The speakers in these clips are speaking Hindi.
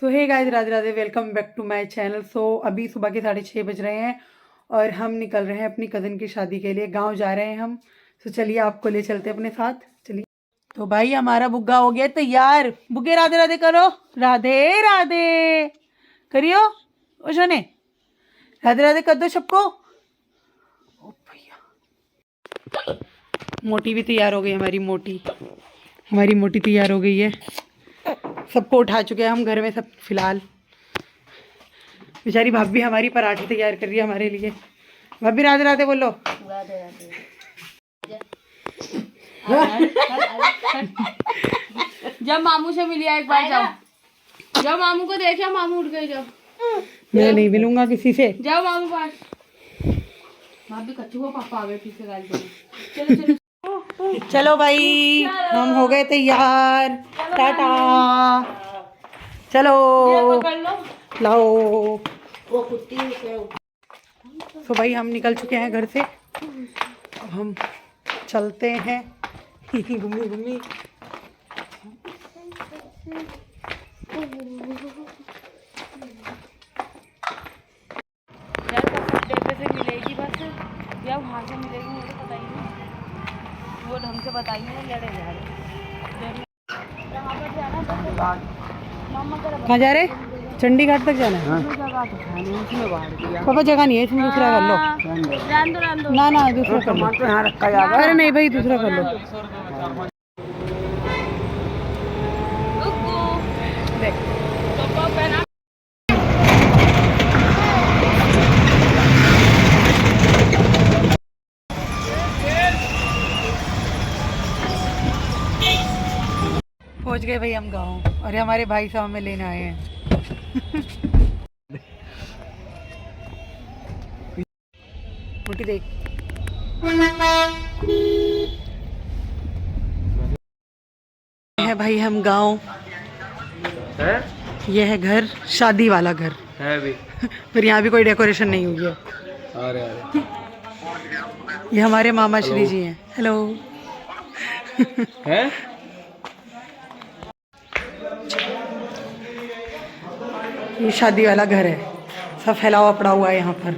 So hey guys, Radhe Radhe, welcome back to my channel. So अभी सुबह के 6:30 बज रहे हैं और हम निकल रहे हैं अपनी कज़न की शादी के लिए। गांव जा रहे हैं हम। सो चलिए आपको ले चलते हैं अपने साथ। चलिए। तो भाई हमारा बुग्गा हो गया तैयार। बुग्गे राधे राधे करो। राधे राधे करियो। ओ शने राधे राधे कर दो सबको। ओ भैया, मोटी भी तैयार हो गई। हमारी मोटी तैयार हो गई है। सबको उठा चुके हैं हम घर में सब। फिलहाल बेचारी भाभी हमारी पराठे तैयार कर रही है हमारे लिए। भाभी राधे राधे बोलो। राधे राधे। जब मामू से मिलिया एक बार, जाओ जब मामू को देखा, मामू उठ गए। जाओ, मैं नहीं मिलूंगा किसी से। जाओ मामू पास। भाभी कच्चू को पापा आ गए पीछे गाड़ी पे। चलो चलो चलो भाई, हम हो गए तैयार। टाटा। चलो पकड़ लो। लाओ। तो भाई हम निकल चुके हैं घर से। अब हम चलते हैं। घूमी घूमी। यार अड्डे से मिलेगी बस या वहाँ से मिलेगी, मुझे पता ही नहीं। वो ढंग से बताई नहीं, लड़े जा रहे। कहाँ जा रहे? चंडीगढ़ तक जाना है। पापा जगह नहीं है, इसमें दूसरा कर लो। ना ना दूसरा कर लो। अरे नहीं भाई, दूसरा कर लो। देख पहुंच गए भाई हम गाँव। और ये हमारे भाई साहब हमें लेने आए हैं। मोटी देख। है भाई हम गाँव। ये है घर, शादी वाला घर है भी। फिर यहाँ भी कोई डेकोरेशन नहीं हुई है। अरे अरे, ये हमारे मामा श्री जी हैं। हेलो। हैं? ये शादी वाला घर है। सब फैलावा पड़ा हुआ है यहाँ पर।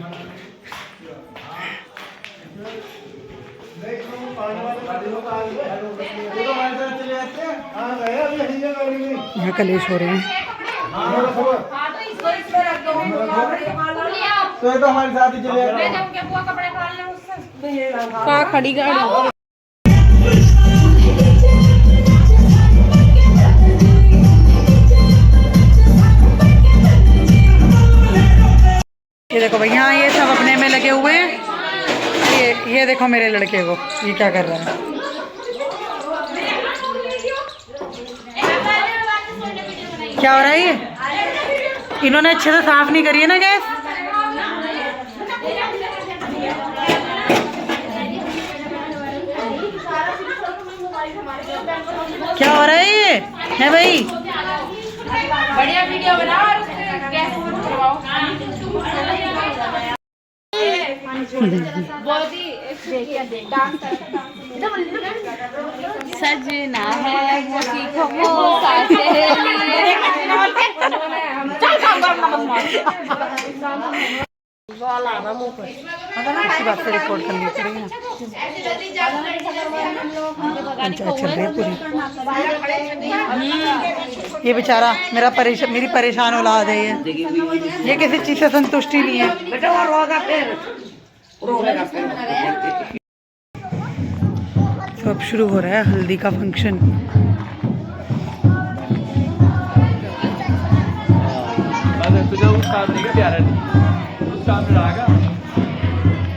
यहाँ कलेश हो रहे हैं। तो हमारे साथ ही चले कहाँ खड़ी गाड़ी? ये देखो भाई, यहाँ ये सब अपने में लगे हुए हैं। ये देखो मेरे लड़के को, ये क्या कर रहा है। क्या हो रहा है ये? इन्होंने अच्छे से साफ नहीं करी है ना गैस। क्या हो रहा है ये? है भाई? बढ़िया वीडियो बनाओ और गैस करवाओ। सजना है मोती खमो अच्छी बात से रिकॉर्ड करनी पड़ेगी। अच्छा चल रही है पूरी। ये बेचारा मेरी परेशान औलाद है। ये किसी चीज से संतुष्टि नहीं है। तो अब शुरू हो रहा है हल्दी का फंक्शन।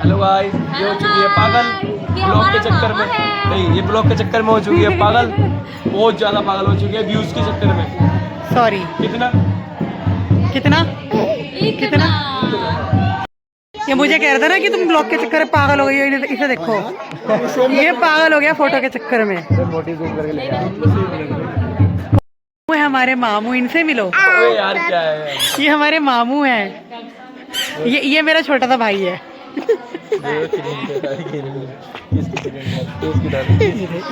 हेलो गाइस, ये हो चुकी है पागल ब्लॉग के चक्कर में। नहीं, ये ब्लॉग के चक्कर में हो चुकी है पागल। बहुत ज्यादा पागल हो चुकी है व्यूज के चक्कर में। सॉरी। कितना कितना कितना? ये मुझे कह रहा था ना कि तुम ब्लॉग के चक्कर में पागल हो गई हो। इसे देखो, ये पागल हो गया फोटो के चक्कर में। वो है हमारे मामू, इनसे मिलो। अबे यार क्या है? ये हमारे मामू हैं। ये मेरा छोटा सा भाई है।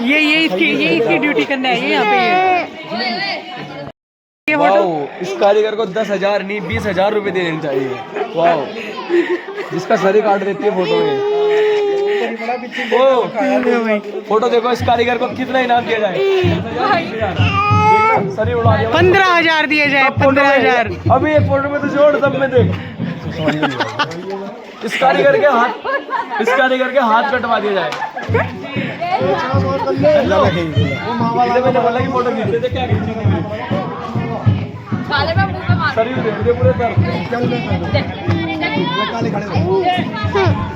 ये इसकी ड्यूटी करने आई है यहाँ पे। ये फोटो। वाओ, इस कारीगर को 10,000 नहीं 20,000 रुपए दे देने चाहिए। वाओ, जिसका सर ही काट देती है फोटो में। ओ, फोटो देखो, इस कारीगर को कितना इनाम दिया जाए? 10,000 सर ही उड़ा दिया। 15,000 दिए जाए, 15,000। अभी एक फोटो में तो जोड़, सब में देख। इस कारीगर के हाथ कटवा दिया जाए। मैंने बोला कि फोटो खींच लेते, क्या खींची थी? शरीर देख दे पूरे सर।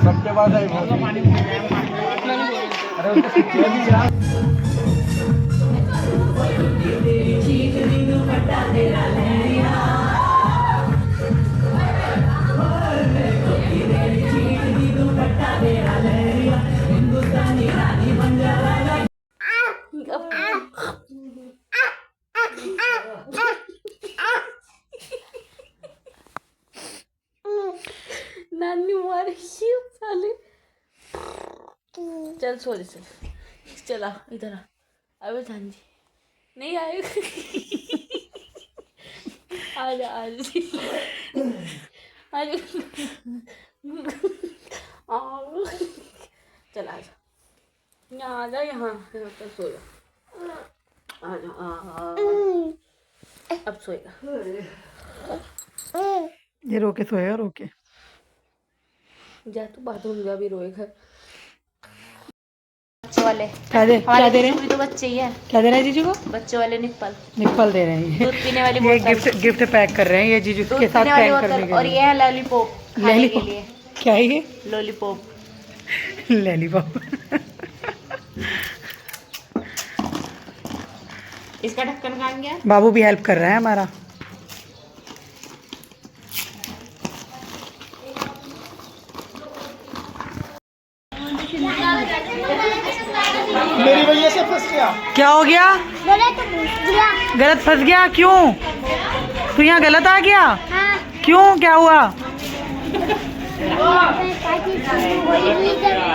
सबके पास है। अरे उनका खींचा भी यार। नानी मारे साले। चल सो चल, चला इधर आ। अबे जान जी नहीं आए। आजा आजा आजा, चल आजा, यहाँ आजा, यहाँ पर सो जा। आजा अब सोएगा। ये रोके सोएगा, रोके। जा तू बाथरूम जा, भी रोएगा। बच्चे वाले क्या दे रहे हैं? तो बच्चे ही है। क्या दे रहे हैं जीजू को? बच्चे वाले निप्पल दे रहे हैं। दूध पीने वाली ये बोतल, गिफ्ट पैक कर रहे हैं ये जीजू दूध के साथ पीने वाली प्रैंक करने बोतल, के और लिए। ये है लॉलीपॉप खाने के लिए। क्या है ये? लॉलीपॉप। लॉलीपॉप। इसका ढक्कन कहाँ गया? बाबू भी हेल्प कर रहा है हमारा। मेरी वजह से फंस गया। क्या हो गया? गलत फंस गया? क्यों? तू यहाँ गलत आ गया? क्यों, क्या हुआ?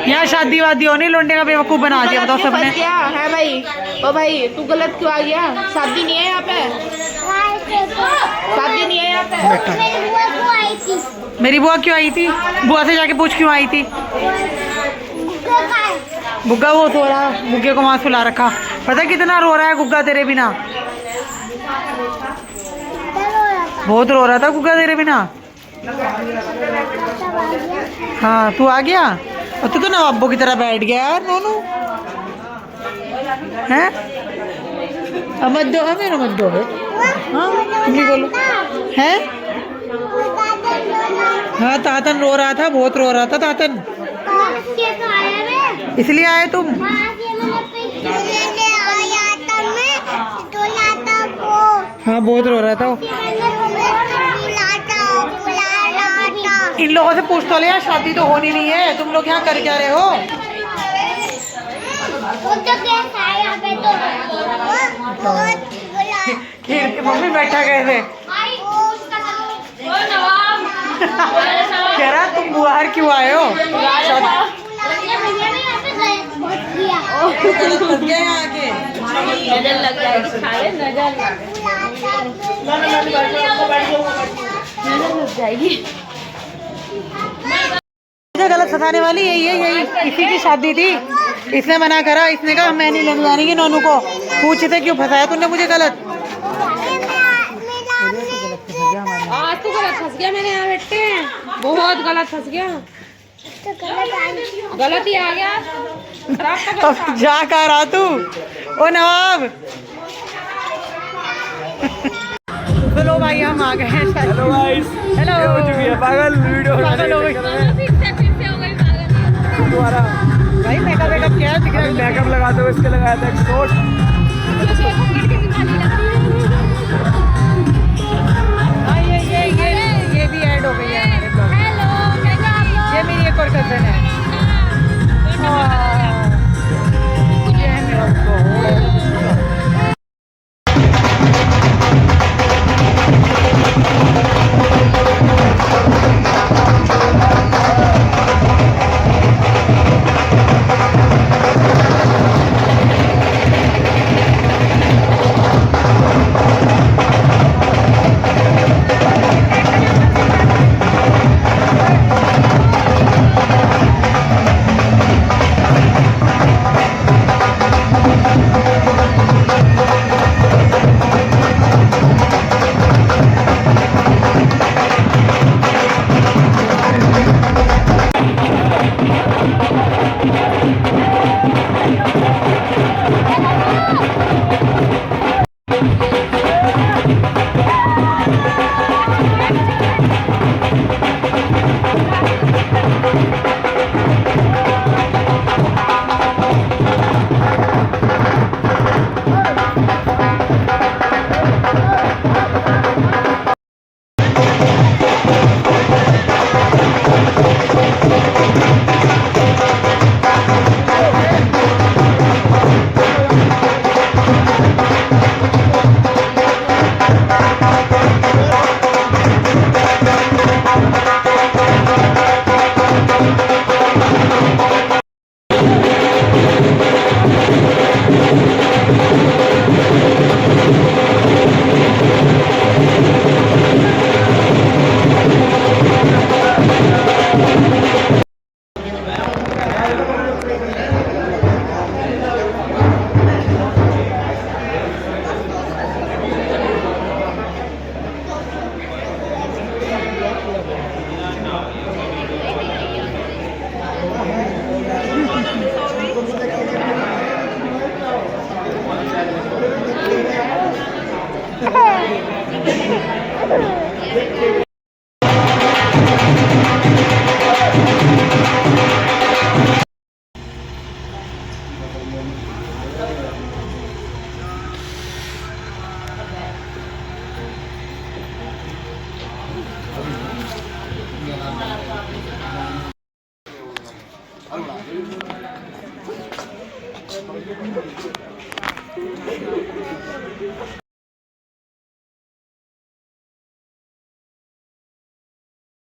यहाँ शादी वादी होनी, लोंडे का बेवकूफ बना दिया। बताओ सबने। क्या है भाई? ओ भाई तू गलत क्यों आ गया? शादी नहीं है यहाँ पे, शादी नहीं है यहाँ पे। मेरी बुआ क्यों आई थी? बुआ से जाके पूछ क्यों आई थी? गुग्गा वो सो रहा, गुग्गे को वहाँ सुला रखा। पता कितना रो रहा है गुग्गा तेरे बिना? बहुत रो रहा था गुग्गा तेरे बिना। हाँ तू आ गया, और तू तो नवाबों की तरह बैठ गया यार नोनू। हैं? अब मत दो, मेरा मत दो। हाँ तुम भी बोलो। हैं? हाँ तातन रो रहा था, बहुत रो रहा था तातन, इसलिए आए तुम? हाँ बहुत रो रहा था। इन लोगों से पूछ तो ले यार, शादी तो होनी नहीं है, तुम लोग यहाँ कर क्या रहे हो? मम्मी बैठा गए थे। कह रहा तुम बाहर क्यों आए हो? नजर लग जाएगी। गलत फंसाने वाली यही है, यही इसी की शादी थी। इसने मना करा, इसने कहा मैं नहीं लेने जाने की नोनू को। पूछते क्यों फंसाया तूने मुझे गलत? आज तो गलत फंस गया, मैंने यहाँ बैठे हैं, बहुत गलत फंस गया। गलत ही आ गया। अब जा कर रहा तू? ओ नवाब। चलो भाई हम आ गए हैं। Hello guys, hello. हो चुकी है पागल वीडियो पागल हो गई। तुम्हारा भाई मेकअप क्या है? मेकअप लगाते हुए इसके लगाया था एक शॉट। ये भी ऐड हो गई है हमारे ब्लॉग। ये मेरी एक और कजन है। ये है मेरा दोस्त।